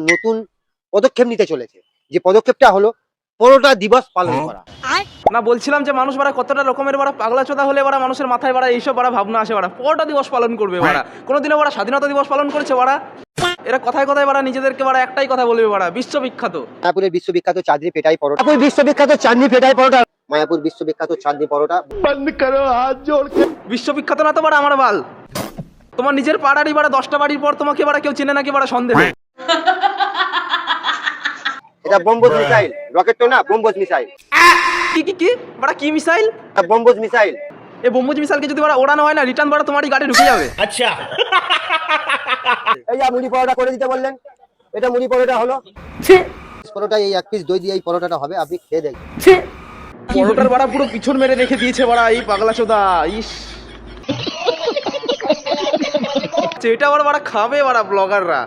নতুন পদক্ষেপ নিতে চলেছে, যে পদক্ষেপটা হলো পরোটা দিবস পালন করা। না বলছিলাম যে মানুষ বাড়া কতটা রকমের বাড়া পাগলা চোদা হলে বাড়া মানুষের মাথায় বাড়া এইসব বাড়া ভাবনা আসে বাড়া পরোটা দিবস পালন করবে বাড়া। কোনোদিনও বাড়া স্বাধীনতা দিবস পালন করেছে বাড়া? এরা কথায় কথায় বাড়া নিজেদেরকে বাড়া একটাই কথা বলবে বাড়া বিশ্ববিখ্যাত। মায়াপুরের বিশ্ববিখ্যাত চাঁদনি পেটাই পরোটা, মায়াপুর বিশ্ববিখ্যাত চাঁদনি পেটাই পরোটা, মায়াপুর বিশ্ববিখ্যাত চাঁদনি পরোটা। বিশ্ববিখ্যাত না তো বাড়া আমার বাল। তোমার নিজের পাড়ারই বাড়া 10টা বাড়ির পর তোমাকে বাড়া কেউ চেনে নাকি বাড়া সন্দেহ। এটা বোমবোজ মিসাইল, রকেট তো না, বোমবোজ মিসাইল। কি কি কি বাড়া কি মিসাইল? বোমবোজ মিসাইল। এই বোমবুজ মিসাইলকে যদি বাড়া ওড়ানো হয় না রিটার্ন বাড়া তোমারই গাড়ি ঢুকে যাবে। আচ্ছা এই যে মুড়ি পরোটা করে দিতে বললেন, এটা মুড়ি পরোটা হলো। পরোটা এই এক পিস দই দিয়ে এই পরোটাটা হবে, আপনি খেয়ে দেখুন। পরোটার বাড়া পুরো পিছন মেরে রেখে দিয়েছে বাড়া এই পাগলা চোদা। ইস এটা আবার বাড়া খাবে বাড়া ব্লগাররা।